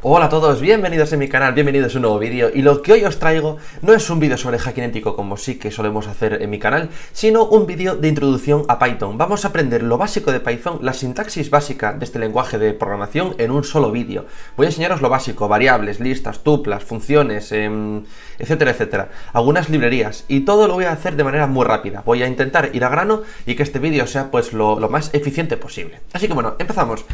Hola a todos, bienvenidos a mi canal, bienvenidos a un nuevo vídeo. Y lo que hoy os traigo no es un vídeo sobre hacking ético como sí que solemos hacer en mi canal, sino un vídeo de introducción a Python. Vamos a aprender lo básico de Python, la sintaxis básica de este lenguaje de programación en un solo vídeo. Voy a enseñaros lo básico, variables, listas, tuplas, funciones, etcétera, etcétera. Algunas librerías y todo lo voy a hacer de manera muy rápida. Voy a intentar ir a grano y que este vídeo sea pues lo más eficiente posible. Así que bueno, empezamos.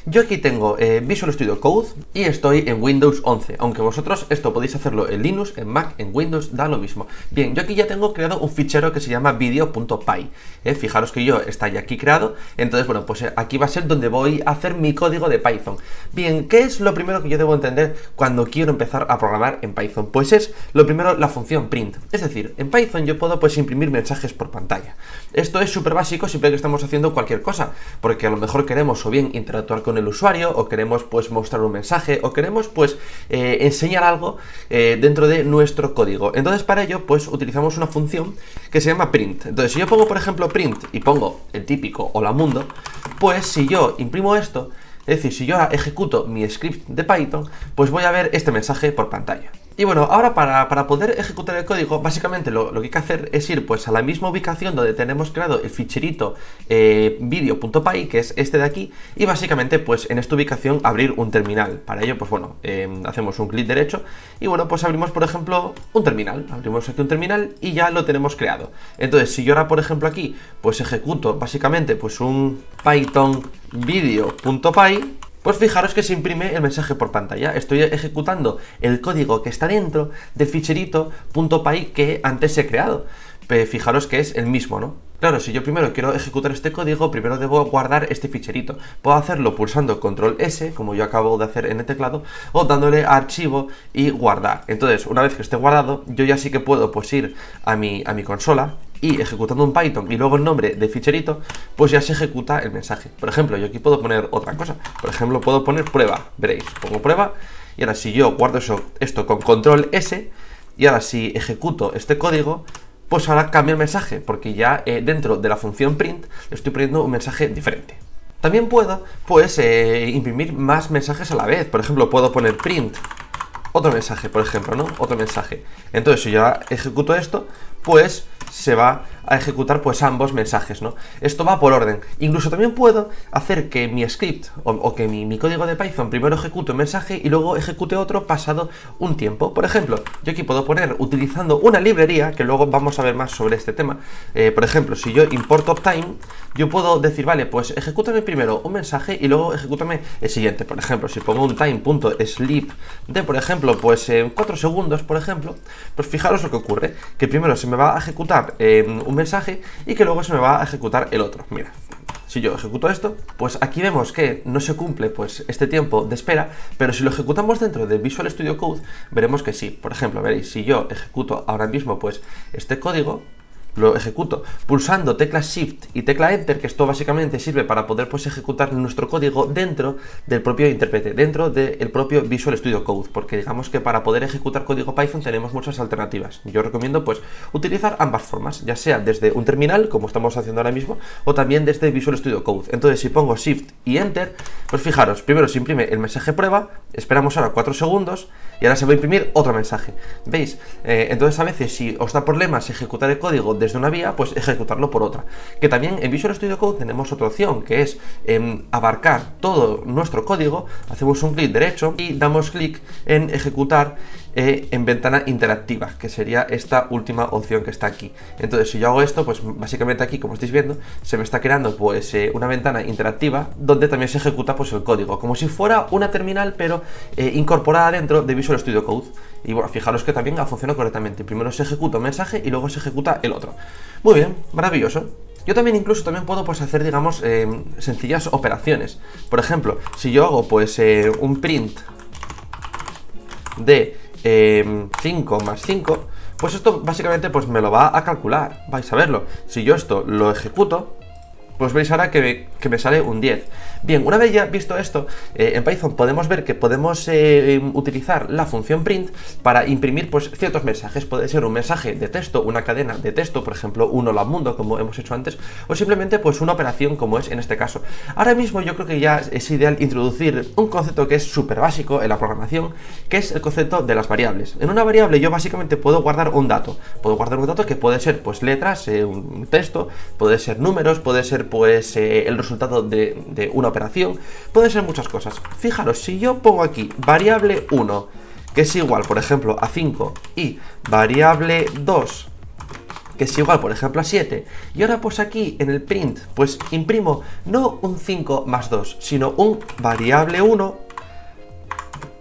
Yo aquí tengo Visual Studio Code y estoy en Windows 11, aunque vosotros esto podéis hacerlo en Linux, en Mac, en Windows, da lo mismo. Bien, yo aquí ya tengo creado un fichero que se llama video.py. Fijaros que yo está ya aquí creado, entonces bueno, pues aquí va a ser donde voy a hacer mi código de Python. Bien, ¿qué es lo primero que yo debo entender cuando quiero empezar a programar en Python? Pues es lo primero la función print. Es decir, en Python yo puedo pues imprimir mensajes por pantalla. Esto es súper básico siempre que estamos haciendo cualquier cosa, porque a lo mejor queremos o bien interactuar con el usuario, o queremos pues mostrar un mensaje, o queremos pues enseñar algo dentro de nuestro código. Entonces para ello pues utilizamos una función que se llama print. Entonces si yo pongo por ejemplo print y pongo el típico hola mundo, pues si yo imprimo esto, es decir, si yo ejecuto mi script de Python, pues voy a ver este mensaje por pantalla. Y bueno, ahora para poder ejecutar el código, básicamente lo que hay que hacer es ir pues a la misma ubicación donde tenemos creado el ficherito video.py, que es este de aquí, y básicamente pues en esta ubicación abrir un terminal. Para ello pues bueno, hacemos un clic derecho y bueno, pues abrimos por ejemplo un terminal. Abrimos aquí un terminal y ya lo tenemos creado. Entonces si yo ahora por ejemplo aquí pues ejecuto básicamente pues un python video.py, pues fijaros que se imprime el mensaje por pantalla. Estoy ejecutando el código que está dentro del ficherito .py que antes he creado. Fijaros que es el mismo, ¿no? Claro, si yo primero quiero ejecutar este código, primero debo guardar este ficherito. Puedo hacerlo pulsando control S, como yo acabo de hacer en el teclado, o dándole a archivo y guardar. Entonces, una vez que esté guardado, yo ya sí que puedo pues ir a mi consola y ejecutando un Python y luego el nombre de ficherito, pues ya se ejecuta el mensaje. Por ejemplo, yo aquí puedo poner otra cosa. Por ejemplo, puedo poner prueba. Veréis, pongo prueba y ahora si yo guardo esto con control S y ahora si ejecuto este código, pues ahora cambia el mensaje, porque ya dentro de la función print le estoy poniendo un mensaje diferente. También puedo, pues, imprimir más mensajes a la vez. Por ejemplo, puedo poner print otro mensaje, por ejemplo, ¿no? Otro mensaje. Entonces, si yo ejecuto esto, pues se va a ejecutar pues ambos mensajes, ¿no? Esto va por orden. Incluso también puedo hacer que mi script o que mi código de Python primero ejecute un mensaje y luego ejecute otro pasado un tiempo. Por ejemplo, yo aquí puedo poner utilizando una librería, que luego vamos a ver más sobre este tema. Por ejemplo, si yo importo time, yo puedo decir, vale, pues ejecútame primero un mensaje y luego ejecútame el siguiente. Por ejemplo, si pongo un time.sleep de, por ejemplo, pues 4 segundos, por ejemplo, pues fijaros lo que ocurre, que primero se me va a ejecutar un mensaje y que luego se me va a ejecutar el otro. Mira, si yo ejecuto esto, pues aquí vemos que no se cumple pues este tiempo de espera, pero si lo ejecutamos dentro de Visual Studio Code, veremos que sí. Por ejemplo, veréis, si yo ejecuto ahora mismo pues este código, lo ejecuto pulsando tecla Shift y tecla Enter, que esto básicamente sirve para poder pues ejecutar nuestro código dentro del propio intérprete, dentro del propio Visual Studio Code, porque digamos que para poder ejecutar código Python tenemos muchas alternativas. Yo recomiendo pues utilizar ambas formas, ya sea desde un terminal, como estamos haciendo ahora mismo, o también desde Visual Studio Code. Entonces si pongo Shift y Enter, pues fijaros, primero se imprime el mensaje prueba, esperamos ahora 4 segundos y ahora se va a imprimir otro mensaje. ¿Veis? Entonces a veces si os da problemas ejecutar el código desde una vía, pues ejecutarlo por otra. Que también en Visual Studio Code tenemos otra opción, que es abarcar todo nuestro código, hacemos un clic derecho y damos clic en ejecutar en ventana interactiva, que sería esta última opción que está aquí. Entonces si yo hago esto, pues básicamente aquí, como estáis viendo, se me está creando pues una ventana interactiva donde también se ejecuta pues el código, como si fuera una terminal pero incorporada dentro de Visual Studio Code. Y bueno, fijaros que también ha funcionado correctamente. Primero se ejecuta un mensaje y luego se ejecuta el otro. Muy bien, maravilloso. Yo también incluso también puedo pues hacer, digamos, sencillas operaciones. Por ejemplo, si yo hago pues un print de 5 más 5, pues esto básicamente pues me lo va a calcular. Vais a verlo. Si yo esto lo ejecuto, pues veis ahora que me sale un 10. Bien, una vez ya visto esto, en Python podemos ver que podemos utilizar la función print para imprimir pues ciertos mensajes. Puede ser un mensaje de texto, una cadena de texto, por ejemplo, un hola mundo, como hemos hecho antes, o simplemente pues una operación como es en este caso. Ahora mismo yo creo que ya es ideal introducir un concepto que es súper básico en la programación, que es el concepto de las variables. En una variable yo básicamente puedo guardar un dato. Puedo guardar un dato que puede ser pues letras, un texto, puede ser números, puede ser pues el resultado de una operación, puede ser muchas cosas. Fijaros, si yo pongo aquí variable 1, que es igual, por ejemplo, a 5, y variable 2, que es igual, por ejemplo, a 7, y ahora pues aquí en el print, pues imprimo no un 5 más 2, sino un variable 1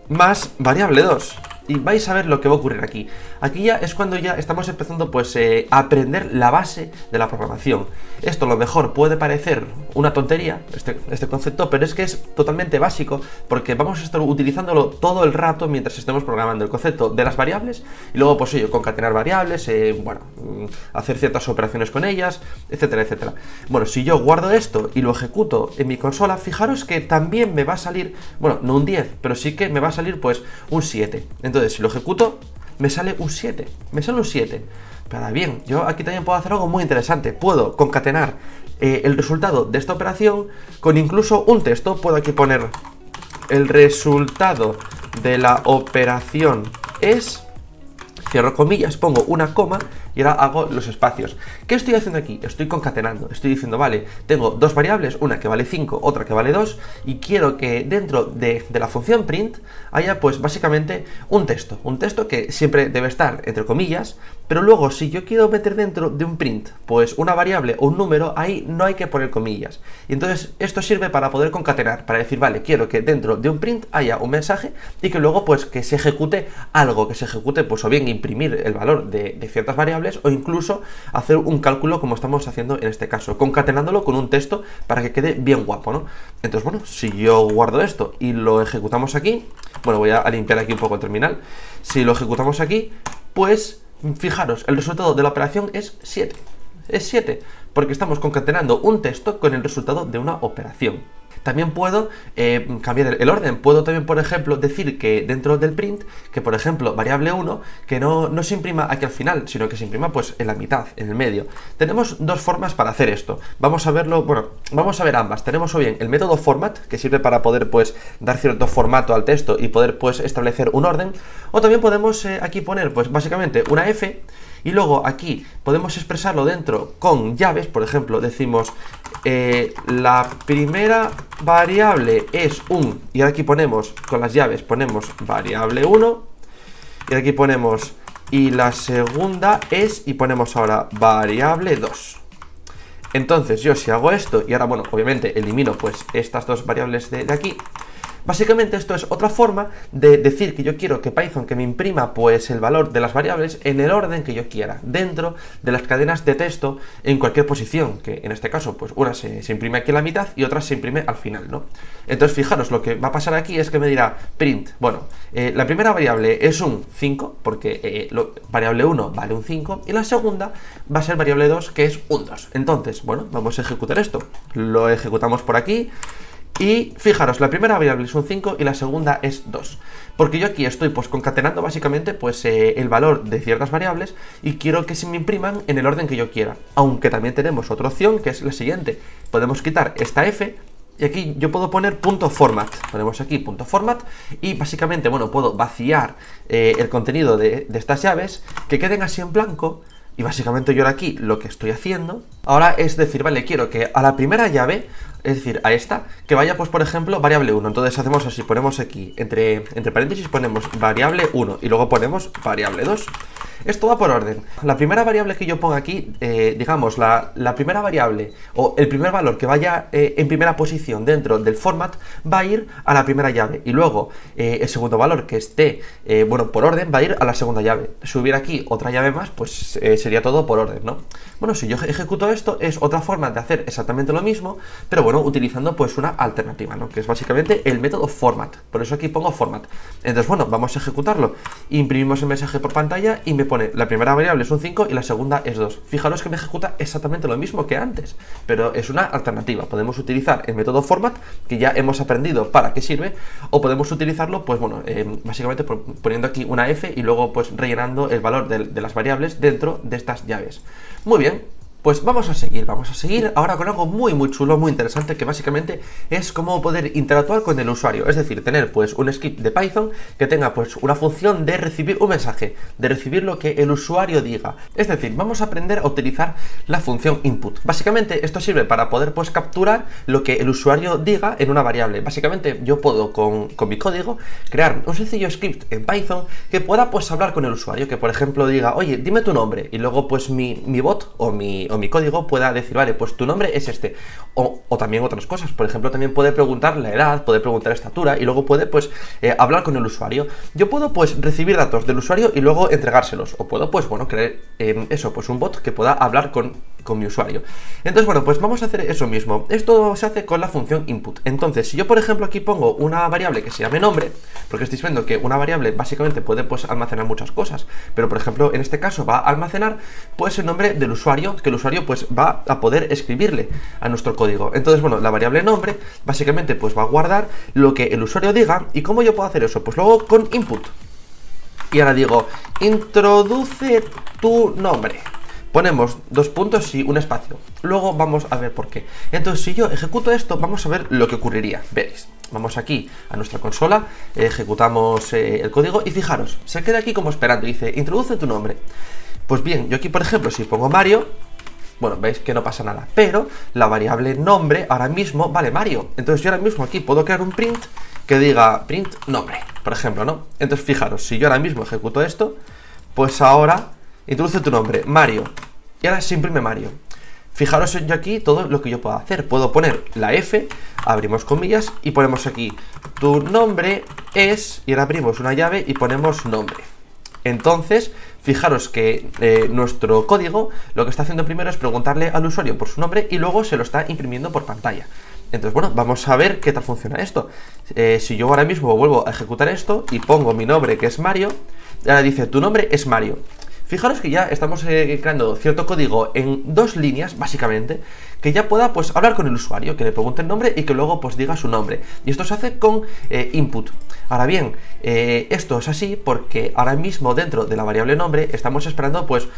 más variable 2. Y vais a ver lo que va a ocurrir aquí. Aquí ya es cuando ya estamos empezando pues a aprender la base de la programación. Esto a lo mejor puede parecer una tontería, este concepto, pero es que es totalmente básico porque vamos a estar utilizándolo todo el rato mientras estemos programando el concepto de las variables y luego pues ello, concatenar variables, hacer ciertas operaciones con ellas, etcétera, etcétera. Bueno, si yo guardo esto y lo ejecuto en mi consola, fijaros que también me va a salir, bueno, no un 10, pero sí que me va a salir pues un 7. Entonces, si lo ejecuto, me sale un 7. Me sale un 7. Pero ahora bien, yo aquí también puedo hacer algo muy interesante. Puedo concatenar el resultado de esta operación con incluso un texto. Puedo aquí poner el resultado de la operación es... Cierro comillas, pongo una coma y ahora hago los espacios. ¿Qué estoy haciendo aquí? Estoy concatenando. Estoy diciendo, vale, tengo dos variables, una que vale 5, otra que vale 2, y quiero que dentro de la función print haya pues básicamente un texto. Un texto que siempre debe estar entre comillas, pero luego si yo quiero meter dentro de un print pues una variable o un número, ahí no hay que poner comillas. Y entonces esto sirve para poder concatenar, para decir, vale, quiero que dentro de un print haya un mensaje y que luego pues que se ejecute algo, que se ejecute pues o bien imprimir el valor de ciertas variables o incluso hacer un cálculo como estamos haciendo en este caso, concatenándolo con un texto para que quede bien guapo, ¿no? Entonces, bueno, si yo guardo esto y lo ejecutamos aquí, bueno, voy a limpiar aquí un poco el terminal, si lo ejecutamos aquí, pues fijaros, el resultado de la operación es 7. Es 7, porque estamos concatenando un texto con el resultado de una operación. También puedo cambiar el orden. Puedo también, por ejemplo, decir que dentro del print, que por ejemplo, variable 1, que no se imprima aquí al final, sino que se imprima pues en la mitad, en el medio. Tenemos dos formas para hacer esto. Vamos a verlo, bueno, vamos a ver ambas. Tenemos o bien el método format, que sirve para poder pues dar cierto formato al texto y poder pues establecer un orden. O también podemos aquí poner pues básicamente una F. Y luego aquí podemos expresarlo dentro con llaves, por ejemplo, decimos la primera variable es un, y ahora aquí ponemos, con las llaves ponemos variable 1, y aquí ponemos, y la segunda es, y ponemos ahora variable 2. Entonces yo si hago esto, y ahora bueno, obviamente elimino pues estas dos variables de aquí. Básicamente esto es otra forma de decir que yo quiero que Python que me imprima pues el valor de las variables en el orden que yo quiera, dentro de las cadenas de texto en cualquier posición, que en este caso pues una se imprime aquí en la mitad y otra se imprime al final, ¿no? Entonces fijaros, lo que va a pasar aquí es que me dirá print, bueno, la primera variable es un 5, porque variable 1 vale un 5, y la segunda va a ser variable 2, que es un 2. Entonces, bueno, vamos a ejecutar esto. Lo ejecutamos por aquí. Y fijaros, la primera variable es un 5 y la segunda es 2. Porque yo aquí estoy pues concatenando básicamente pues el valor de ciertas variables y quiero que se me impriman en el orden que yo quiera. Aunque también tenemos otra opción que es la siguiente. Podemos quitar esta F y aquí yo puedo poner .format. Ponemos aquí .format y básicamente, bueno, puedo vaciar el contenido de estas llaves que queden así en blanco. Y básicamente yo ahora aquí lo que estoy haciendo ahora es decir, vale, quiero que a la primera llave, es decir, a esta, que vaya pues por ejemplo variable 1. Entonces hacemos así, ponemos aquí entre paréntesis ponemos variable 1 y luego ponemos variable 2. Esto va por orden. La primera variable que yo ponga aquí, digamos, la primera variable o el primer valor que vaya en primera posición dentro del format va a ir a la primera llave. Y luego el segundo valor que esté, bueno, por orden va a ir a la segunda llave. Si hubiera aquí otra llave más, pues sería todo por orden, ¿no? Bueno, si yo ejecuto esto, es otra forma de hacer exactamente lo mismo, pero bueno, utilizando pues una alternativa, ¿no? Que es básicamente el método format. Por eso aquí pongo format. Entonces, bueno, vamos a ejecutarlo. Imprimimos el mensaje por pantalla y me pone la primera variable es un 5 y la segunda es 2. Fijaros que me ejecuta exactamente lo mismo que antes, pero es una alternativa. Podemos utilizar el método format, que ya hemos aprendido para qué sirve, o podemos utilizarlo, pues bueno, básicamente poniendo aquí una f y luego pues rellenando el valor de las variables dentro de estas llaves. Muy bien. Pues vamos a seguir ahora con algo muy chulo, muy interesante, que básicamente es cómo poder interactuar con el usuario, es decir, tener pues un script de Python que tenga pues una función de recibir un mensaje, de recibir lo que el usuario diga. Es decir, vamos a aprender a utilizar la función input. Básicamente esto sirve para poder pues capturar lo que el usuario diga en una variable. Básicamente yo puedo con mi código crear un sencillo script en Python que pueda pues hablar con el usuario, que por ejemplo diga, oye, dime tu nombre, y luego pues mi bot o mi código pueda decir, vale, pues tu nombre es este, o también otras cosas. Por ejemplo, también puede preguntar la edad, puede preguntar estatura y luego puede pues hablar con el usuario. Yo puedo pues recibir datos del usuario y luego entregárselos, o puedo pues bueno, crear pues un bot que pueda hablar con mi usuario. Entonces bueno, pues vamos a hacer eso mismo. Esto se hace con la función input. Entonces, si yo por ejemplo aquí pongo una variable que se llame nombre, porque estáis viendo que una variable básicamente puede pues almacenar muchas cosas, pero por ejemplo en este caso va a almacenar pues el nombre del usuario, que el usuario pues va a poder escribirle a nuestro código. Entonces bueno, la variable nombre básicamente pues va a guardar lo que el usuario diga. ¿Y cómo yo puedo hacer eso? Pues luego con input. Y ahora digo, introduce tu nombre. Ponemos 2 puntos y un espacio. Luego vamos a ver por qué. Entonces, si yo ejecuto esto, vamos a ver lo que ocurriría. Veréis. Vamos aquí a nuestra consola, ejecutamos el código y fijaros, se queda aquí como esperando. Dice, introduce tu nombre. Pues bien, yo aquí, por ejemplo, si pongo Mario, bueno, veis que no pasa nada. Pero la variable nombre ahora mismo vale Mario. Entonces yo ahora mismo aquí puedo crear un print que diga print nombre, por ejemplo, ¿no? Entonces fijaros, si yo ahora mismo ejecuto esto, pues ahora introduce tu nombre, Mario, y ahora se imprime Mario. Fijaros yo aquí todo lo que yo puedo hacer. Puedo poner la F, abrimos comillas y ponemos aquí tu nombre es, y ahora abrimos una llave y ponemos nombre. Entonces, fijaros que nuestro código lo que está haciendo primero es preguntarle al usuario por su nombre y luego se lo está imprimiendo por pantalla. Entonces, bueno, vamos a ver qué tal funciona esto. Si yo ahora mismo vuelvo a ejecutar esto y pongo mi nombre, que es Mario, ahora dice, tu nombre es Mario. Fijaros que ya estamos creando cierto código en 2 líneas, básicamente, que ya pueda pues hablar con el usuario, que le pregunte el nombre y que luego pues diga su nombre. Y esto se hace con input. Ahora bien, esto es así porque ahora mismo dentro de la variable nombre estamos esperando pues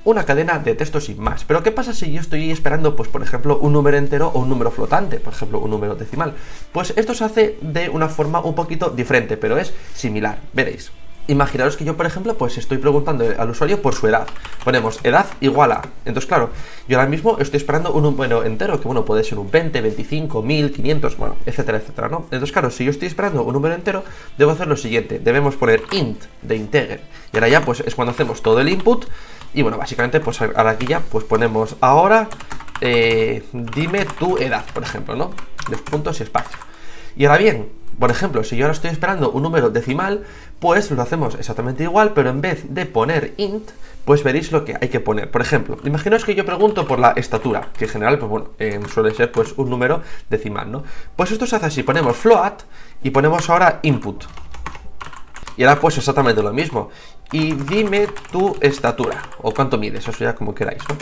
una cadena de texto sin más. Pero ¿qué pasa si yo estoy esperando pues por ejemplo un número entero o un número flotante? Por ejemplo un número decimal. Pues esto se hace de una forma un poquito diferente, pero es similar, veréis. Imaginaros que yo, por ejemplo, pues estoy preguntando al usuario por su edad. Ponemos edad igual a. Entonces, claro, yo ahora mismo estoy esperando un número entero, que bueno, puede ser un 20, 25, 1000, 500, bueno, etcétera, etcétera, ¿no? Entonces, claro, si yo estoy esperando un número entero, debo hacer lo siguiente. Debemos poner int de integer. Y ahora ya, pues, es cuando hacemos todo el input. Y bueno, básicamente, pues ahora aquí ya, pues ponemos ahora, dime tu edad, por ejemplo, ¿no? 2 puntos y espacio. Y ahora bien, por ejemplo, si yo ahora estoy esperando un número decimal, pues lo hacemos exactamente igual, pero en vez de poner int, pues veréis lo que hay que poner. Por ejemplo, imaginaos que yo pregunto por la estatura, que en general, pues bueno, suele ser pues un número decimal, ¿no? Pues esto se hace así, ponemos float y ponemos ahora input. Y ahora pues exactamente lo mismo. Y dime tu estatura, o cuánto mides, eso ya como queráis, ¿no?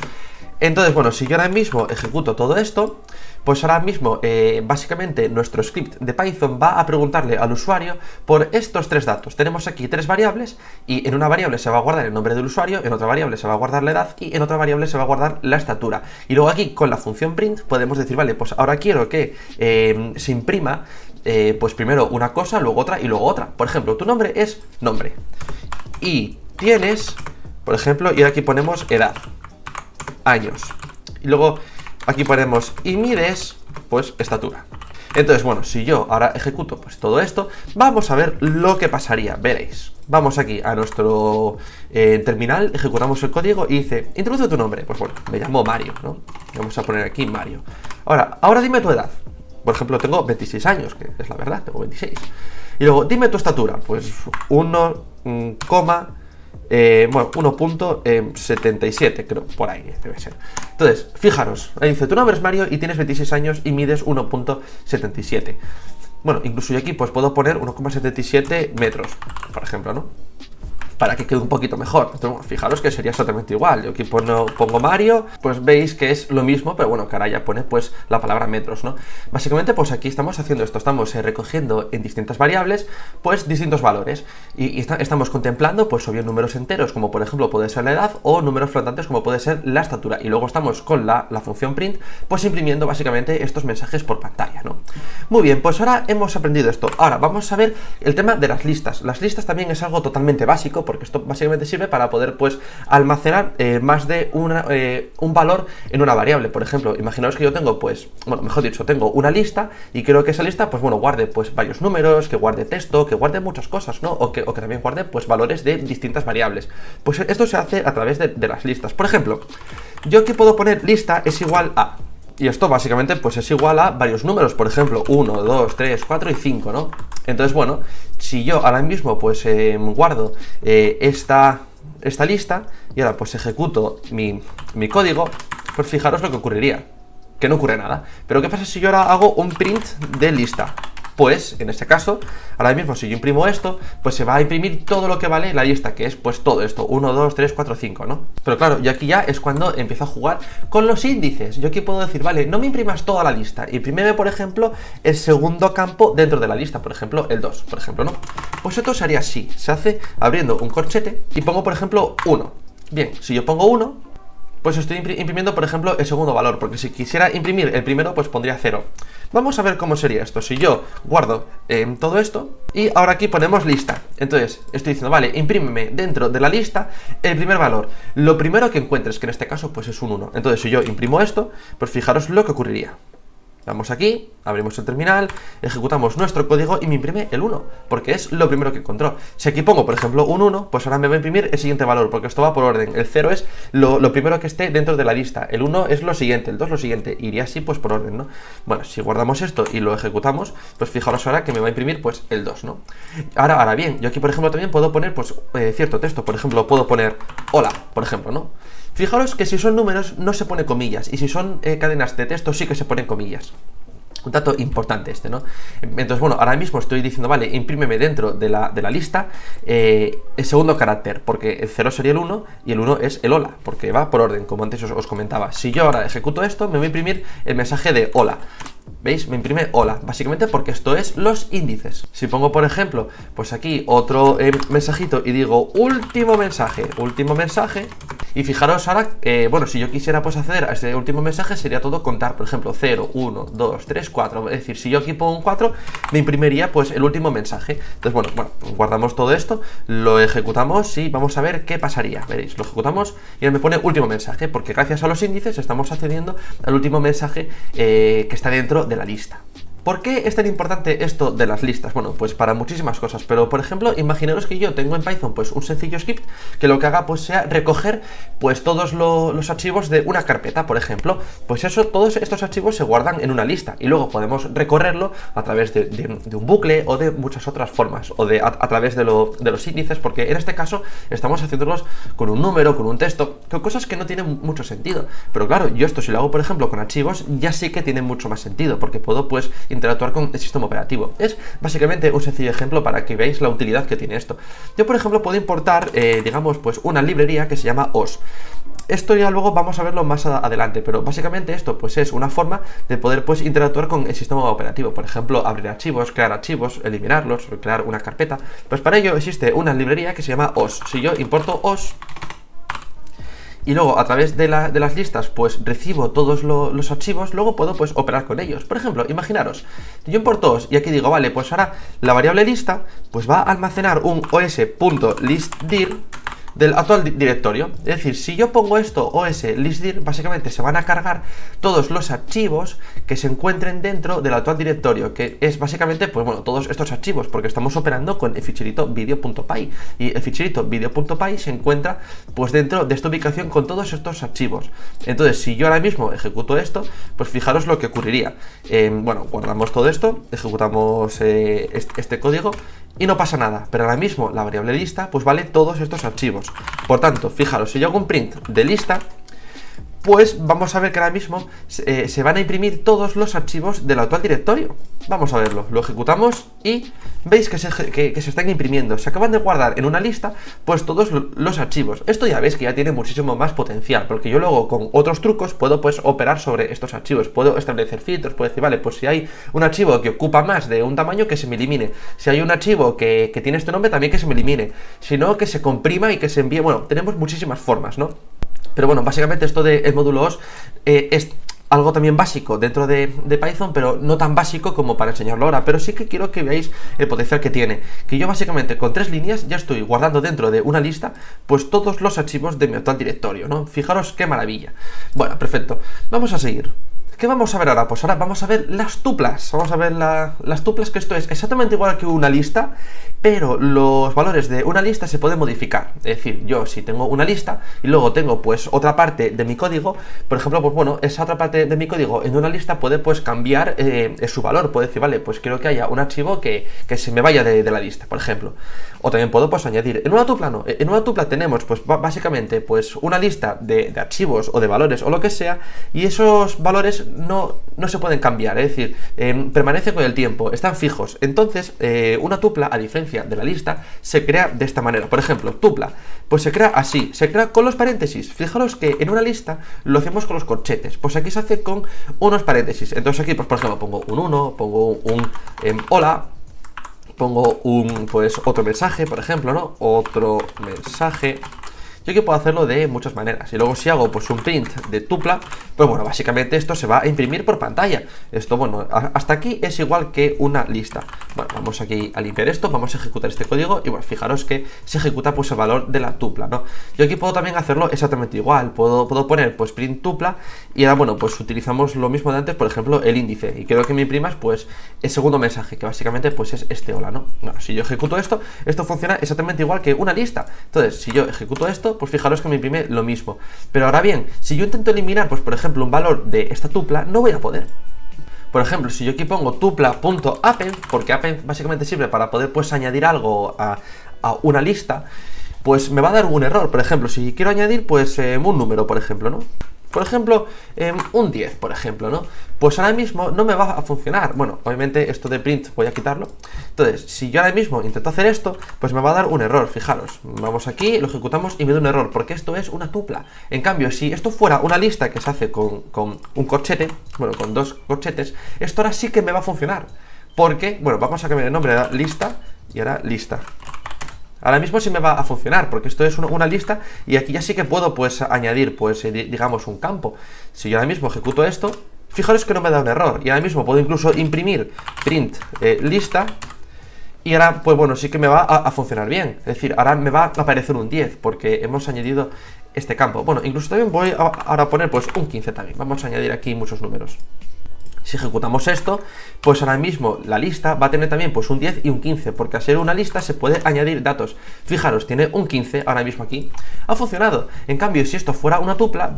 Entonces, bueno, si yo ahora mismo ejecuto todo esto, pues ahora mismo básicamente nuestro script de Python va a preguntarle al usuario por estos 3 datos. Tenemos aquí 3 variables y en una variable se va a guardar el nombre del usuario, en otra variable se va a guardar la edad y en otra variable se va a guardar la estatura. Y luego aquí con la función print podemos decir, vale, pues ahora quiero que se imprima pues primero una cosa, luego otra y luego otra. Por ejemplo, tu nombre es nombre y tienes, por ejemplo, y aquí ponemos edad, años, y luego aquí ponemos y mides pues estatura. Entonces, bueno, si yo ahora ejecuto pues todo esto, vamos a ver lo que pasaría, veréis. Vamos aquí a nuestro terminal, ejecutamos el código y dice, introduce tu nombre. Pues bueno, me llamo Mario, ¿no? Vamos a poner aquí Mario. Ahora dime tu edad. Por ejemplo, tengo 26 años, que es la verdad, tengo 26. Y luego, dime tu estatura. Pues 1.77, creo, por ahí debe ser. Entonces, fijaros, ahí dice, tu nombre es Mario y tienes 26 años y mides 1.77. Bueno, incluso yo aquí pues puedo poner 1,77 metros, por ejemplo, ¿no? para que quede un poquito mejor. Entonces, bueno, fijaros que sería exactamente igual. Yo aquí pongo Mario, pues veis que es lo mismo, pero bueno, que ahora ya pone pues la palabra metros, ¿no? Básicamente, pues aquí estamos haciendo esto, estamos recogiendo en distintas variables, pues distintos valores. Y estamos contemplando, pues o bien números enteros, como por ejemplo puede ser la edad, o números flotantes, como puede ser la estatura. Y luego estamos con la función print, pues imprimiendo básicamente estos mensajes por pantalla, ¿no? Muy bien, pues ahora hemos aprendido esto. Ahora vamos a ver el tema de las listas. Las listas también es algo totalmente básico, porque esto básicamente sirve para poder pues almacenar más de un valor en una variable. Por ejemplo, imaginaos que yo tengo pues, bueno, mejor dicho, tengo una lista y quiero que esa lista pues bueno, guarde pues varios números, que guarde texto, que guarde muchas cosas, ¿no? O que también guarde pues valores de distintas variables. Pues esto se hace a través de las listas. Por ejemplo, yo aquí puedo poner lista es igual a... Y esto básicamente pues es igual a varios números, por ejemplo 1, 2, 3, 4 y 5, ¿no? Entonces, bueno, si yo ahora mismo pues guardo esta lista y ahora pues ejecuto mi código, pues fijaros lo que ocurriría, que no ocurre nada. Pero ¿qué pasa si yo ahora hago un print de lista? Pues, en este caso, ahora mismo si yo imprimo esto, pues se va a imprimir todo lo que vale la lista, que es pues todo esto, 1, 2, 3, 4, 5, ¿no? Pero claro, yo aquí ya es cuando empiezo a jugar con los índices. Yo aquí puedo decir, vale, no me imprimas toda la lista, imprímeme, por ejemplo, el segundo campo dentro de la lista, por ejemplo, el 2, por ejemplo, ¿no? Pues esto se haría así, se hace abriendo un corchete y pongo, por ejemplo, 1. Bien, si yo pongo 1, pues estoy imprimiendo, por ejemplo, el segundo valor, porque si quisiera imprimir el primero, pues pondría 0. Vamos a ver cómo sería esto. Si yo guardo todo esto y ahora aquí ponemos lista. Entonces estoy diciendo, vale, imprímeme dentro de la lista el primer valor. Lo primero que encuentres, que en este caso pues es un 1. Entonces si yo imprimo esto, pues fijaros lo que ocurriría. Vamos aquí, abrimos el terminal, ejecutamos nuestro código y me imprime el 1, porque es lo primero que encontró. Si aquí pongo, por ejemplo, un 1, pues ahora me va a imprimir el siguiente valor, porque esto va por orden. El 0 es lo primero que esté dentro de la lista, el 1 es lo siguiente, el 2 lo siguiente, iría así pues por orden, ¿no? Bueno, si guardamos esto y lo ejecutamos, pues fijaros ahora que me va a imprimir pues el 2, ¿no? Ahora bien, yo aquí por ejemplo también puedo poner pues cierto texto, por ejemplo puedo poner hola, por ejemplo, ¿no? Fijaros que si son números no se pone comillas, y si son cadenas de texto sí que se ponen comillas. Un dato importante este, ¿no? Entonces, bueno, ahora mismo estoy diciendo, vale, imprímeme dentro de la lista el segundo carácter, porque el 0 sería el 1 y el 1 es el hola, porque va por orden, como antes os comentaba. Si yo ahora ejecuto esto, me va a imprimir el mensaje de hola. ¿Veis? Me imprime hola, básicamente porque esto es los índices. Si pongo, por ejemplo, pues aquí otro mensajito y digo último mensaje, y fijaros ahora, bueno, si yo quisiera pues acceder a este último mensaje sería todo contar, por ejemplo, 0, 1, 2, 3, 4, es decir, si yo aquí pongo un 4, me imprimiría pues el último mensaje. Entonces, bueno, guardamos todo esto, lo ejecutamos y vamos a ver qué pasaría. Veréis, lo ejecutamos y ahora me pone último mensaje, porque gracias a los índices estamos accediendo al último mensaje que está dentro de la lista. ¿Por qué es tan importante esto de las listas? Bueno, pues para muchísimas cosas, pero por ejemplo, imaginaros que yo tengo en Python pues un sencillo script que lo que haga pues sea recoger pues todos los archivos de una carpeta, por ejemplo, pues eso, todos estos archivos se guardan en una lista y luego podemos recorrerlo a través de un bucle o de muchas otras formas, o a través de los índices, porque en este caso estamos haciéndolos con un número, con un texto, con cosas que no tienen mucho sentido. Pero claro, yo esto si lo hago por ejemplo con archivos, ya sí que tiene mucho más sentido, porque puedo pues interactuar con el sistema operativo. Es básicamente un sencillo ejemplo para que veáis la utilidad que tiene esto. Yo por ejemplo puedo importar, digamos, pues una librería que se llama os. Esto ya luego vamos a verlo más adelante, pero básicamente esto pues es una forma de poder pues interactuar con el sistema operativo. Por ejemplo, abrir archivos, crear archivos, eliminarlos, crear una carpeta. Pues para ello existe una librería que se llama os. Si yo importo os y luego a través de las listas pues recibo todos los archivos, luego puedo pues operar con ellos. Por ejemplo, imaginaros, yo importo os y aquí digo, vale, pues ahora la variable lista pues va a almacenar un os.listdir del actual directorio. Es decir, si yo pongo esto os.listdir, básicamente se van a cargar todos los archivos que se encuentren dentro del actual directorio, que es básicamente, pues bueno, todos estos archivos, porque estamos operando con el ficherito video.py y el ficherito video.py se encuentra pues dentro de esta ubicación con todos estos archivos. Entonces, si yo ahora mismo ejecuto esto, pues fijaros lo que ocurriría. Bueno, guardamos todo esto, ejecutamos este código y no pasa nada, pero ahora mismo la variable lista pues vale todos estos archivos. Por tanto, fijaros, si yo hago un print de lista, pues vamos a ver que ahora mismo se van a imprimir todos los archivos del actual directorio. Vamos a verlo, lo ejecutamos y veis que se están imprimiendo. Se acaban de guardar en una lista pues todos los archivos. Esto ya veis que ya tiene muchísimo más potencial, porque yo luego con otros trucos puedo pues operar sobre estos archivos. Puedo establecer filtros, puedo decir, vale, pues si hay un archivo que ocupa más de un tamaño, que se me elimine. Si hay un archivo que tiene este nombre, también que se me elimine. Si no, que se comprima y que se envíe. Bueno, tenemos muchísimas formas, ¿no? Pero bueno, básicamente esto del módulo OS es algo también básico dentro de Python, pero no tan básico como para enseñarlo ahora. Pero sí que quiero que veáis el potencial que tiene. Que yo básicamente con 3 líneas ya estoy guardando dentro de una lista pues todos los archivos de mi actual directorio, ¿no? Fijaros qué maravilla. Bueno, perfecto. Vamos a seguir. ¿Qué vamos a ver ahora? Pues ahora vamos a ver las tuplas. Vamos a ver las tuplas, que esto es exactamente igual que una lista, pero los valores de una lista se pueden modificar. Es decir, yo si tengo una lista y luego tengo pues otra parte de mi código, por ejemplo, pues bueno, esa otra parte de mi código en una lista puede pues cambiar su valor. Puede decir, vale, pues quiero que haya un archivo que se me vaya de la lista, por ejemplo. O también puedo pues añadir, en una tupla no, en una tupla tenemos pues básicamente pues una lista de archivos o de valores o lo que sea, y esos valores no se pueden cambiar, es decir, permanecen con el tiempo, están fijos. Entonces, una tupla, a diferencia de la lista, se crea de esta manera. Por ejemplo, tupla, pues se crea así, se crea con los paréntesis. Fijaros que en una lista lo hacemos con los corchetes, pues aquí se hace con unos paréntesis. Entonces aquí, pues por ejemplo, pongo un 1, pongo un hola, pongo pues otro mensaje, por ejemplo, ¿no? Otro mensaje. Yo aquí puedo hacerlo de muchas maneras. Y luego si hago pues un print de tupla, pues bueno, básicamente esto se va a imprimir por pantalla. Esto, bueno, hasta aquí es igual que una lista. Bueno, vamos aquí a limpiar esto, vamos a ejecutar este código y bueno, fijaros que se ejecuta pues el valor de la tupla, ¿no? Yo aquí puedo también hacerlo exactamente igual. Puedo poner pues print tupla y ahora, bueno, pues utilizamos lo mismo de antes, por ejemplo, el índice. Y quiero que me imprimas pues el segundo mensaje, que básicamente pues es este hola, ¿no? Bueno, si yo ejecuto esto funciona exactamente igual que una lista. Entonces, si yo ejecuto esto, pues fijaros que me imprime lo mismo. Pero ahora bien, si yo intento eliminar, pues por ejemplo, un valor de esta tupla, no voy a poder. Por ejemplo, si yo aquí pongo tupla.append, porque append básicamente sirve para poder pues añadir algo a una lista, pues me va a dar un error. Por ejemplo, si quiero añadir pues un número, por ejemplo, ¿no? Por ejemplo, un 10, por ejemplo, ¿no? Pues ahora mismo no me va a funcionar. Bueno, obviamente esto de print voy a quitarlo. Entonces, si yo ahora mismo intento hacer esto, pues me va a dar un error. Fijaros, vamos aquí, lo ejecutamos y me da un error, porque esto es una tupla. En cambio, si esto fuera una lista que se hace con un corchete, bueno, con 2 corchetes, esto ahora sí que me va a funcionar. Porque, bueno, vamos a cambiar el nombre de lista y ahora lista. Ahora mismo sí me va a funcionar, porque esto es una lista y aquí ya sí que puedo pues añadir pues digamos un campo. Si yo ahora mismo ejecuto esto, fijaros que no me da un error y ahora mismo puedo incluso imprimir print lista y ahora pues bueno, sí que me va a funcionar bien. Es decir, ahora me va a aparecer un 10 porque hemos añadido este campo. Bueno, incluso también voy ahora a poner pues un 15 también. Vamos a añadir aquí muchos números. Si ejecutamos esto, pues ahora mismo la lista va a tener también pues un 10 y un 15, porque al ser una lista se puede añadir datos. Fijaros, tiene un 15 ahora mismo aquí. Ha funcionado. En cambio, si esto fuera una tupla,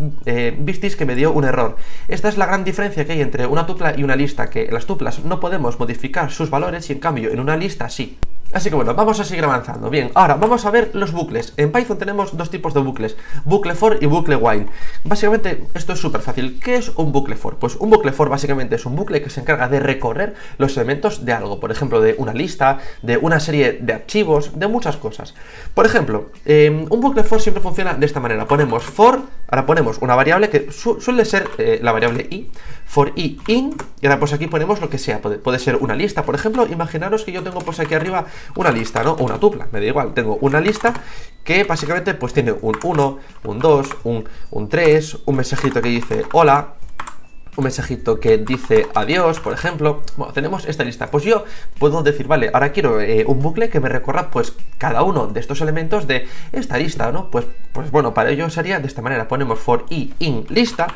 visteis que me dio un error. Esta es la gran diferencia que hay entre una tupla y una lista, que en las tuplas no podemos modificar sus valores y en cambio en una lista sí. Así que bueno, vamos a seguir avanzando. Bien, ahora vamos a ver los bucles. En Python tenemos 2 tipos de bucles, bucle for y bucle while. Básicamente esto es súper fácil. ¿Qué es un bucle for? Pues un bucle for básicamente es un bucle que se encarga de recorrer los elementos de algo. Por ejemplo, de una lista, de una serie de archivos, de muchas cosas. Por ejemplo, un bucle for siempre funciona de esta manera. Ponemos for, ahora ponemos una variable que suele ser la variable i, for i in, y ahora pues aquí ponemos lo que sea. Puede ser una lista, por ejemplo. Imaginaros que yo tengo pues aquí arriba una lista, ¿no? O una tupla, me da igual. Tengo una lista que básicamente pues tiene un 1, un 2, un 3, un mensajito que dice hola, un mensajito que dice adiós, por ejemplo. Bueno, tenemos esta lista. Pues yo puedo decir, vale, ahora quiero un bucle que me recorra pues cada uno de estos elementos de esta lista, ¿no? Pues bueno, para ello sería de esta manera. Ponemos for i in lista,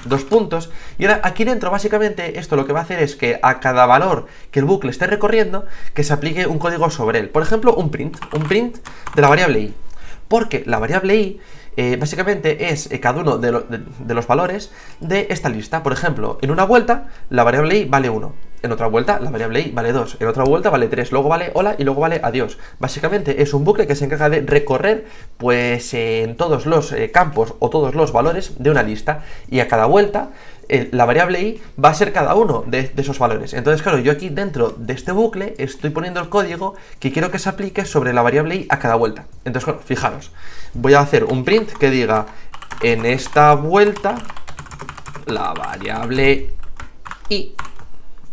2 puntos, y ahora aquí dentro básicamente esto lo que va a hacer es que a cada valor que el bucle esté recorriendo, que se aplique un código sobre él. Por ejemplo, un print de la variable i, porque la variable i básicamente es cada uno de los valores de esta lista. Por ejemplo, en una vuelta la variable i vale 1. En otra vuelta la variable i vale 2, en otra vuelta vale 3, luego vale hola y luego vale adiós. Básicamente es un bucle que se encarga de recorrer pues en todos los campos o todos los valores de una lista, y a cada vuelta la variable i va a ser cada uno de esos valores. Entonces, claro, yo aquí dentro de este bucle estoy poniendo el código que quiero que se aplique sobre la variable i a cada vuelta. Entonces, claro, fijaros, voy a hacer un print que diga en esta vuelta la variable i,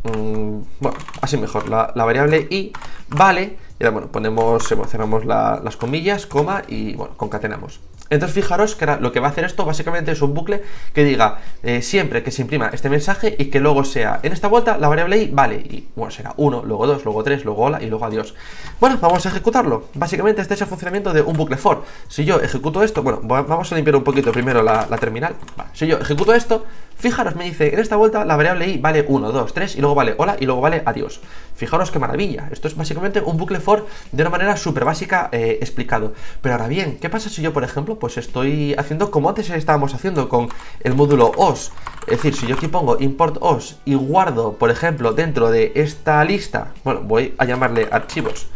bueno, así mejor, la variable i vale, y ahora, bueno, cerramos las comillas, coma, y bueno, concatenamos. Entonces fijaros que ahora lo que va a hacer esto básicamente es un bucle que diga siempre que se imprima este mensaje y que luego sea en esta vuelta la variable i vale, y bueno, será 1, luego 2, luego 3, luego hola y luego adiós. Bueno, vamos a ejecutarlo. Básicamente este es el funcionamiento de un bucle for. Si yo ejecuto esto, bueno, vamos a limpiar un poquito primero la terminal. Vale, si yo ejecuto esto, fijaros, me dice en esta vuelta la variable i vale 1, 2, 3 y luego vale hola y luego vale adiós. Fijaros qué maravilla. Esto es básicamente un bucle for de una manera súper básica explicado. Pero ahora bien, ¿qué pasa si yo, por ejemplo, pues estoy haciendo como antes estábamos haciendo con el módulo os? Es decir, si yo aquí pongo import os y guardo, por ejemplo, dentro de esta lista, bueno, voy a llamarle archivos,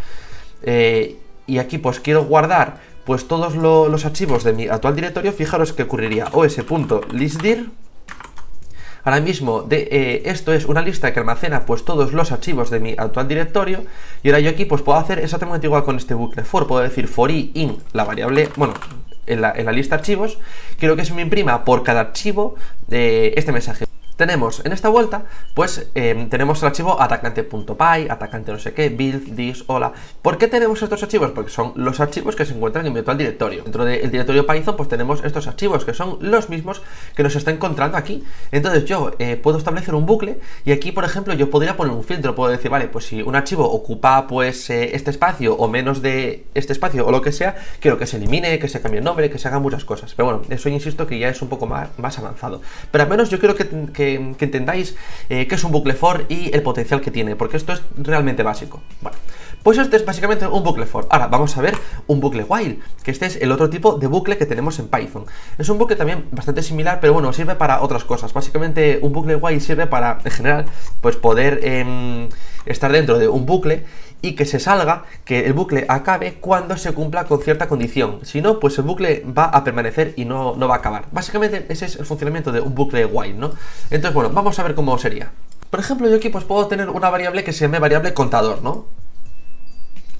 y aquí pues quiero guardar pues todos los archivos de mi actual directorio, fijaros que ocurriría os.listdir. Ahora mismo esto es una lista que almacena pues todos los archivos de mi actual directorio, y ahora yo aquí pues puedo hacer exactamente igual con este bucle for. Puedo decir for i in la variable, bueno, en la lista archivos, quiero que se me imprima por cada archivo este mensaje. Tenemos en esta vuelta, pues tenemos el archivo atacante.py, atacante no sé qué, build, this, hola. ¿Por qué tenemos estos archivos? Porque son los archivos que se encuentran en mi actual directorio. Dentro del directorio Python, pues tenemos estos archivos que son los mismos que nos está encontrando aquí. Entonces yo puedo establecer un bucle, y aquí, por ejemplo, yo podría poner un filtro. Puedo decir, vale, pues si un archivo ocupa pues este espacio o menos de este espacio o lo que sea, quiero que se elimine, que se cambie el nombre, que se hagan muchas cosas. Pero bueno, eso insisto que ya es un poco más avanzado. Pero al menos yo quiero que entendáis qué es un bucle for y el potencial que tiene, porque esto es realmente básico. Bueno, pues este es básicamente un bucle for. Ahora vamos a ver un bucle while, que este es el otro tipo de bucle que tenemos en Python. Es un bucle también bastante similar, pero bueno, sirve para otras cosas. Básicamente un bucle while sirve para, en general, pues poder estar dentro de un bucle y que se salga, que el bucle acabe cuando se cumpla con cierta condición. Si no, pues el bucle va a permanecer y no va a acabar. Básicamente ese es el funcionamiento de un bucle while, ¿no? Entonces, bueno, vamos a ver cómo sería. Por ejemplo, yo aquí pues puedo tener una variable que se llame variable contador, ¿no?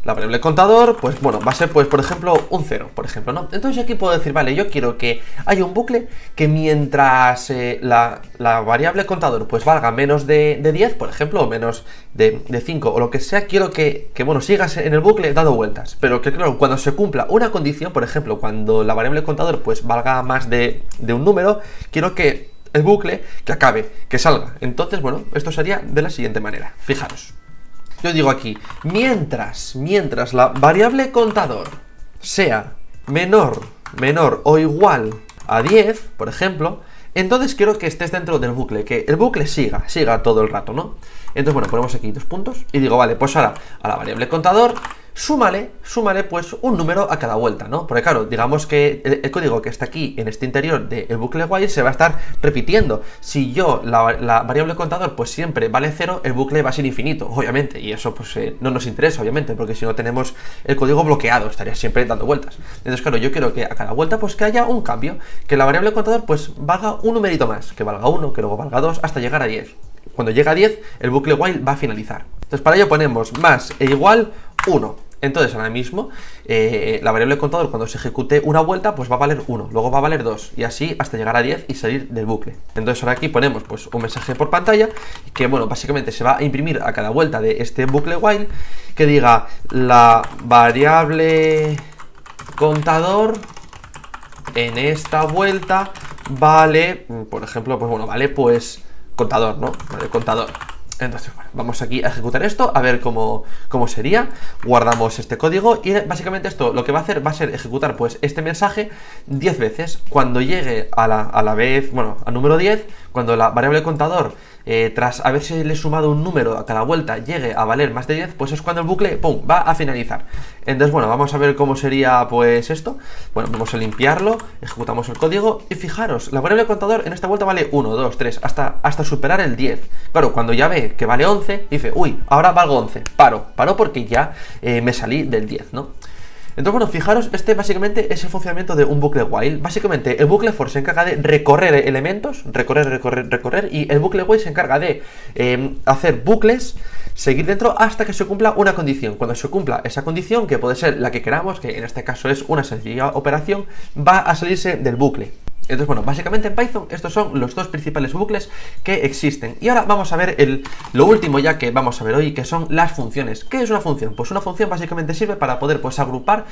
La variable contador, pues bueno, va a ser, pues por ejemplo, un 0, por ejemplo, ¿no? Entonces yo aquí puedo decir, vale, yo quiero que haya un bucle que mientras la variable contador pues valga menos de 10, por ejemplo, o menos de 5, o lo que sea, quiero que bueno, sigas en el bucle dando vueltas. Pero que claro, cuando se cumpla una condición, por ejemplo, cuando la variable contador pues valga más de un número, quiero que el bucle que acabe, que salga. Entonces, bueno, esto sería de la siguiente manera. Fijaros. Yo digo aquí, mientras la variable contador sea menor o igual a 10, por ejemplo, entonces quiero que estés dentro del bucle, que el bucle siga todo el rato, ¿no? Entonces, bueno, ponemos aquí 2 puntos y digo, vale, pues ahora a la variable contador súmale pues un número a cada vuelta, ¿no? Porque claro, digamos que el código que está aquí en este interior del bucle while se va a estar repitiendo. Si yo la variable contador pues siempre vale 0, el bucle va a ser infinito, obviamente, y eso pues no nos interesa, obviamente, porque si no tenemos el código bloqueado, estaría siempre dando vueltas. Entonces, claro, yo quiero que a cada vuelta pues que haya un cambio, que la variable contador pues valga un numerito más, que valga 1, que luego valga 2, hasta llegar a 10. Cuando llega a 10, el bucle while va a finalizar. Entonces, para ello ponemos más e igual 1. Entonces, ahora mismo, la variable contador, cuando se ejecute una vuelta, pues va a valer 1, luego va a valer 2, y así hasta llegar a 10 y salir del bucle. Entonces, ahora aquí ponemos pues un mensaje por pantalla, que bueno, básicamente se va a imprimir a cada vuelta de este bucle while, que diga la variable contador en esta vuelta vale, por ejemplo, pues bueno, vale pues contador, ¿no? Vale, contador. Entonces, bueno, vamos aquí a ejecutar esto, a ver cómo sería. Guardamos este código y básicamente esto lo que va a hacer va a ser ejecutar pues este mensaje 10 veces. Cuando llegue a la vez, bueno, al número 10, cuando la variable contador, tras haberse le sumado un número a cada vuelta, llegue a valer más de 10, pues es cuando el bucle, ¡pum!, va a finalizar. Entonces, bueno, vamos a ver cómo sería pues esto. Bueno, vamos a limpiarlo, ejecutamos el código y fijaros, la variable contador en esta vuelta vale 1, 2, 3, hasta superar el 10. Claro, cuando ya ve que vale 11, dice, uy, ahora valgo 11, paro porque ya me salí del 10, ¿no? Entonces, bueno, fijaros, este básicamente es el funcionamiento de un bucle while. Básicamente, el bucle for se encarga de recorrer elementos, recorrer, y el bucle while se encarga de hacer bucles, seguir dentro hasta que se cumpla una condición. Cuando se cumpla esa condición, que puede ser la que queramos, que en este caso es una sencilla operación, va a salirse del bucle. Entonces, bueno, básicamente en Python estos son los dos principales bucles que existen. Y ahora vamos a ver lo último ya que vamos a ver hoy, que son las funciones. ¿Qué es una función? Pues una función básicamente sirve para poder pues agrupar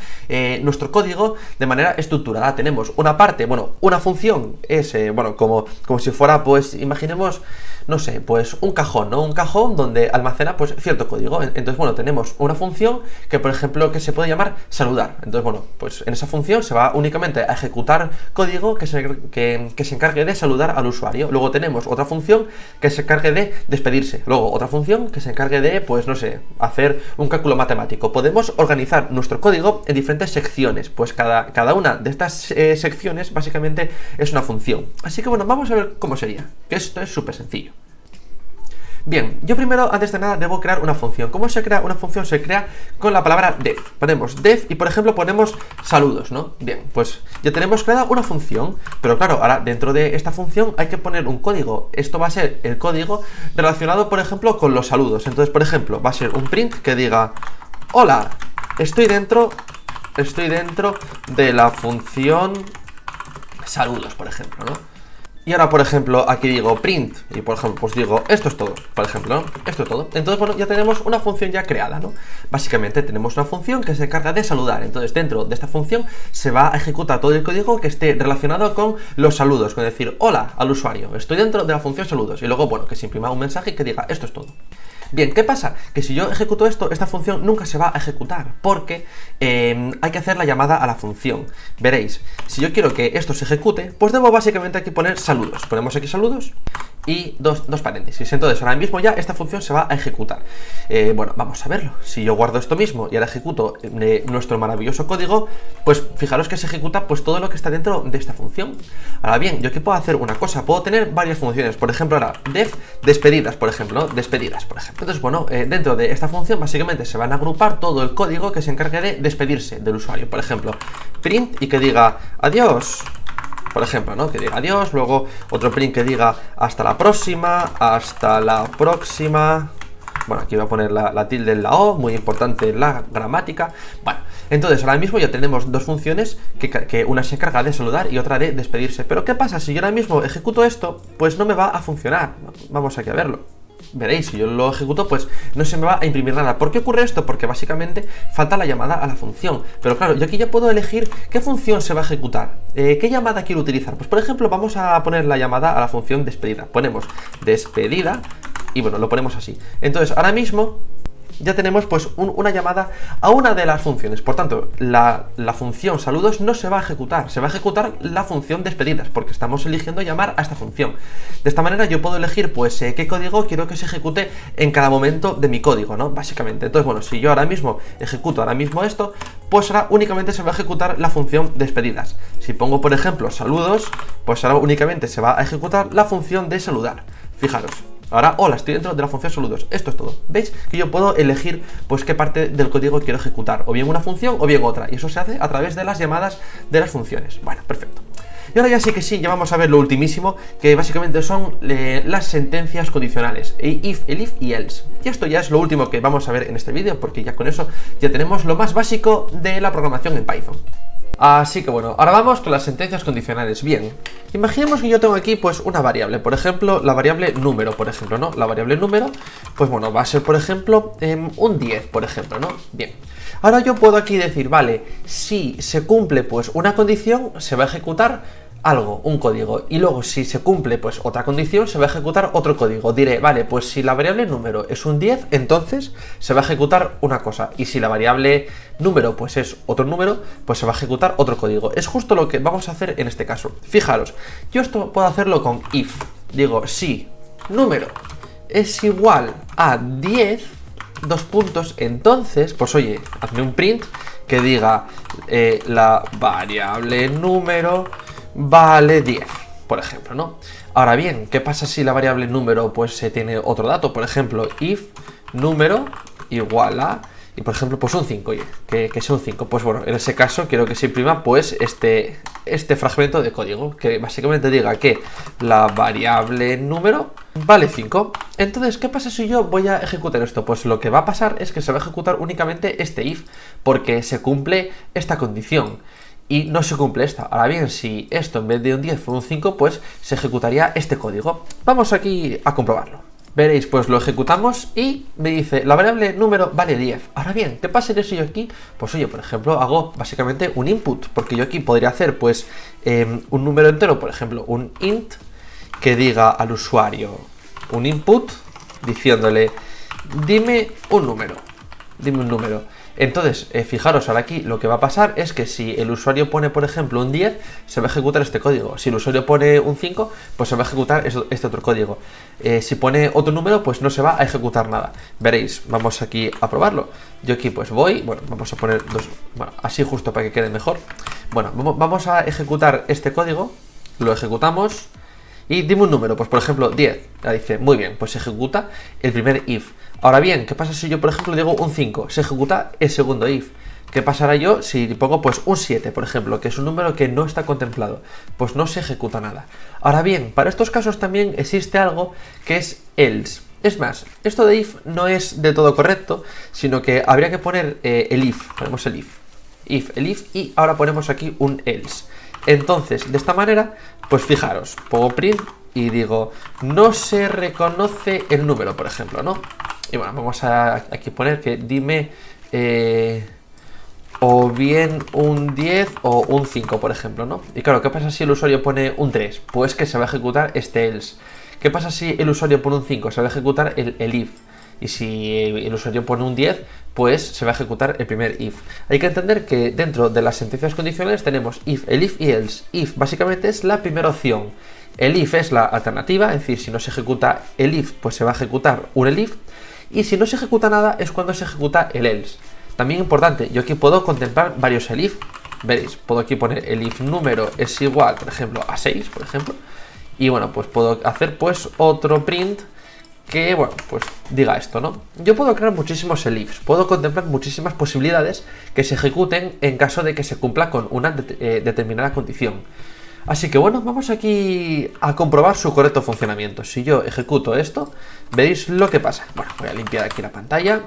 nuestro código de manera estructurada. Tenemos una parte, bueno, una función es, bueno, como si fuera, pues, imaginemos, no sé, pues un cajón, ¿no? Un cajón donde almacena, pues, cierto código. Entonces, bueno, tenemos una función que, por ejemplo, que se puede llamar saludar. Entonces, bueno, pues en esa función se va únicamente a ejecutar código que se encargue de saludar al usuario. Luego tenemos otra función que se encargue de despedirse. Luego otra función que se encargue de, pues, no sé, hacer un cálculo matemático. Podemos organizar nuestro código en diferentes secciones. Pues cada una de estas secciones básicamente es una función. Así que, bueno, vamos a ver cómo sería. Que esto es súper sencillo. Bien, yo primero, antes de nada, debo crear una función. ¿Cómo se crea una función? Se crea con la palabra def. Ponemos def y, por ejemplo, ponemos saludos, ¿no? Bien, pues ya tenemos creada una función, pero claro, ahora dentro de esta función hay que poner un código. Esto va a ser el código relacionado, por ejemplo, con los saludos. Entonces, por ejemplo, va a ser un print que diga: hola, estoy dentro de la función saludos, por ejemplo, ¿no? Y ahora, por ejemplo, aquí digo print, y por ejemplo, pues digo, esto es todo, por ejemplo, ¿no? Esto es todo. Entonces, bueno, ya tenemos una función ya creada, ¿no? Básicamente tenemos una función que se encarga de saludar. Entonces, dentro de esta función se va a ejecutar todo el código que esté relacionado con los saludos, con decir hola al usuario, estoy dentro de la función saludos. Y luego, bueno, que se imprima un mensaje que diga, esto es todo. Bien, ¿qué pasa? Que si yo ejecuto esto, esta función nunca se va a ejecutar, porque hay que hacer la llamada a la función. Veréis, si yo quiero que esto se ejecute, pues debo básicamente aquí poner saludos. Ponemos aquí saludos y dos paréntesis. Entonces, ahora mismo ya esta función se va a ejecutar. Bueno, vamos a verlo. Si yo guardo esto mismo y ahora ejecuto nuestro maravilloso código, pues fijaros que se ejecuta pues todo lo que está dentro de esta función. Ahora bien, yo aquí puedo hacer una cosa, puedo tener varias funciones. Por ejemplo, ahora, def despedidas, por ejemplo, ¿no? Despedidas, por ejemplo. Entonces, bueno, dentro de esta función básicamente se van a agrupar todo el código que se encargue de despedirse del usuario. Por ejemplo, print y que diga adiós, por ejemplo, ¿no? Que diga adiós, luego otro print que diga hasta la próxima. Bueno, aquí voy a poner la tilde en la O, muy importante la gramática. Bueno, entonces ahora mismo ya tenemos dos funciones que una se encarga de saludar y otra de despedirse. Pero ¿qué pasa? Si yo ahora mismo ejecuto esto, pues no me va a funcionar. Vamos aquí a verlo. Veréis, si yo lo ejecuto, pues no se me va a imprimir nada. ¿Por qué ocurre esto? Porque básicamente falta la llamada a la función. Pero claro, yo aquí ya puedo elegir qué función se va a ejecutar, qué llamada quiero utilizar. Pues por ejemplo, vamos a poner la llamada a la función despedida. Ponemos despedida y bueno, lo ponemos así. Entonces, ahora mismo ya tenemos pues una llamada a una de las funciones. Por tanto, la función saludos no se va a ejecutar, se va a ejecutar la función despedidas, porque estamos eligiendo llamar a esta función. De esta manera yo puedo elegir pues qué código quiero que se ejecute en cada momento de mi código, ¿no? Básicamente. Entonces, bueno, si yo ahora mismo ejecuto esto, pues ahora únicamente se va a ejecutar la función despedidas. Si pongo, por ejemplo, saludos, pues ahora únicamente se va a ejecutar la función de saludar. Fijaros. Ahora, hola, estoy dentro de la función saludos. Esto es todo. ¿Veis? Que yo puedo elegir pues qué parte del código quiero ejecutar. O bien una función o bien otra. Y eso se hace a través de las llamadas de las funciones. Bueno, perfecto. Y ahora ya sí que sí, ya vamos a ver lo ultimísimo, que básicamente son las sentencias condicionales. El if y else. Y esto ya es lo último que vamos a ver en este vídeo, porque ya con eso ya tenemos lo más básico de la programación en Python. Así que bueno, ahora vamos con las sentencias condicionales. Bien, imaginemos que yo tengo aquí pues una variable, por ejemplo, la variable número, por ejemplo, ¿no? La variable número, pues bueno, va a ser, por ejemplo, un 10, por ejemplo, ¿no? Bien, ahora yo puedo aquí decir, vale, si se cumple pues una condición, se va a ejecutar algo, un código, y luego si se cumple pues otra condición, se va a ejecutar otro código. Diré, vale, pues si la variable número es un 10, entonces se va a ejecutar una cosa, y si la variable número pues es otro número, pues se va a ejecutar otro código. Es justo lo que vamos a hacer en este caso. Fijaros, yo esto puedo hacerlo con if. Digo, si número es igual a 10, dos puntos, entonces, pues oye, hazme un print que diga la variable número vale 10. por ejemplo, ¿no? Ahora bien, ¿qué pasa si la variable número pues tiene otro dato? Por ejemplo, if número igual a, y por ejemplo, pues un 5, oye, que sea un 5. Pues bueno, en ese caso quiero que se imprima pues este fragmento de código, que básicamente diga que la variable número vale 5. Entonces, ¿qué pasa si yo voy a ejecutar esto? Pues lo que va a pasar es que se va a ejecutar únicamente este if, porque se cumple esta condición. Y no se cumple esta. Ahora bien, si esto en vez de un 10 fue un 5, pues se ejecutaría este código. Vamos aquí a comprobarlo. Veréis, pues lo ejecutamos y me dice la variable número vale 10. Ahora bien, ¿qué pasaría si yo aquí? Pues oye, por ejemplo, hago básicamente un input, porque yo aquí podría hacer pues un número entero, por ejemplo, un int que diga al usuario un input diciéndole dime un número. Entonces, fijaros, ahora aquí lo que va a pasar es que si el usuario pone, por ejemplo, un 10, se va a ejecutar este código. Si el usuario pone un 5, pues se va a ejecutar este otro código. Si pone otro número, pues no se va a ejecutar nada. Veréis, vamos aquí a probarlo. Yo aquí pues voy, bueno, vamos a poner dos, bueno, así justo para que quede mejor. Bueno, vamos a ejecutar este código, lo ejecutamos. Y dime un número, pues por ejemplo 10. Ya dice, muy bien, pues se ejecuta el primer if. Ahora bien, ¿qué pasa si yo por ejemplo digo un 5? Se ejecuta el segundo if. ¿Qué pasará yo si pongo pues un 7, por ejemplo, que es un número que no está contemplado? Pues no se ejecuta nada. Ahora bien, para estos casos también existe algo que es else. Es más, esto de if no es de todo correcto, sino que habría que poner el if. Ponemos el if. El if y ahora ponemos aquí un else. Entonces, de esta manera, pues fijaros, pongo print y digo, no se reconoce el número, por ejemplo, ¿no? Y bueno, vamos a aquí poner que dime o bien un 10 o un 5, por ejemplo, ¿no? Y claro, ¿qué pasa si el usuario pone un 3? Pues que se va a ejecutar este else. ¿Qué pasa si el usuario pone un 5? Se va a ejecutar el if. Y si el usuario pone un 10, pues se va a ejecutar el primer if. Hay que entender que dentro de las sentencias condicionales tenemos if, el if y else. If básicamente es la primera opción. El if es la alternativa, es decir, si no se ejecuta el if, pues se va a ejecutar un elif. Y si no se ejecuta nada es cuando se ejecuta el else. También importante, yo aquí puedo contemplar varios elif. Veréis, puedo aquí poner el if número es igual, por ejemplo, a 6, por ejemplo. Y bueno, pues puedo hacer pues otro print que, bueno, pues diga esto, ¿no? Yo puedo crear muchísimos elifs, puedo contemplar muchísimas posibilidades que se ejecuten en caso de que se cumpla con una determinada condición. Así que bueno, vamos aquí a comprobar su correcto funcionamiento. Si yo ejecuto esto, veréis lo que pasa. Bueno, voy a limpiar aquí la pantalla,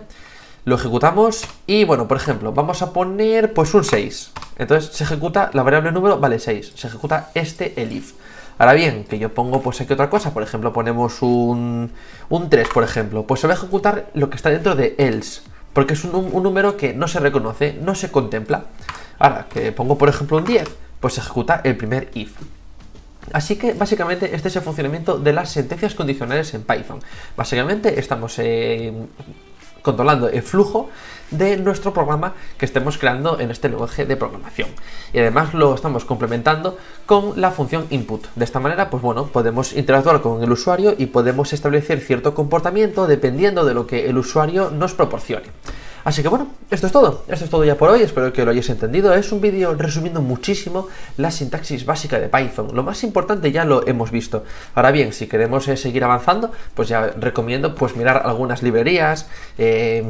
lo ejecutamos y, bueno, por ejemplo, vamos a poner pues un 6. Entonces se ejecuta la variable número vale 6, se ejecuta este elif. Ahora bien, que yo pongo pues aquí otra cosa, por ejemplo ponemos un 3, por ejemplo, pues se va a ejecutar lo que está dentro de else, porque es un número que no se reconoce, no se contempla. Ahora, que pongo por ejemplo un 10, pues se ejecuta el primer if. Así que básicamente este es el funcionamiento de las sentencias condicionales en Python. Básicamente estamos controlando el flujo de nuestro programa que estemos creando en este lenguaje de programación. Y además lo estamos complementando con la función input. De esta manera, pues bueno, podemos interactuar con el usuario y podemos establecer cierto comportamiento dependiendo de lo que el usuario nos proporcione. Así que bueno, esto es todo ya por hoy, espero que lo hayáis entendido. Es un vídeo resumiendo muchísimo la sintaxis básica de Python. Lo más importante ya lo hemos visto. Ahora bien, si queremos seguir avanzando, pues ya recomiendo pues mirar algunas librerías,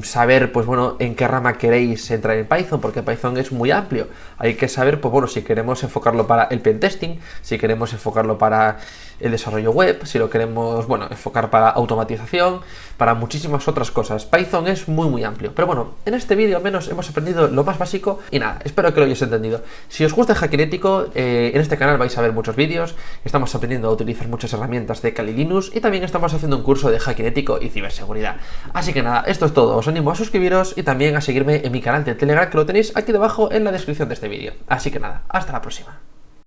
saber pues bueno en qué rama queréis entrar en Python, porque Python es muy amplio. Hay que saber pues bueno si queremos enfocarlo para el pentesting, si queremos enfocarlo para el desarrollo web, si lo queremos bueno enfocar para automatización, para muchísimas otras cosas. Python es muy amplio, pero bueno, en este vídeo al menos hemos aprendido lo más básico y nada, espero que lo hayáis entendido. Si os gusta el Hackinético, en este canal vais a ver muchos vídeos, estamos aprendiendo a utilizar muchas herramientas de Kali Linux y también estamos haciendo un curso de Hackinético y ciberseguridad. Así que nada, esto es todo, os animo a suscribiros y también a seguirme en mi canal de Telegram, que lo tenéis aquí debajo en la descripción de este vídeo. Así que nada, hasta la próxima.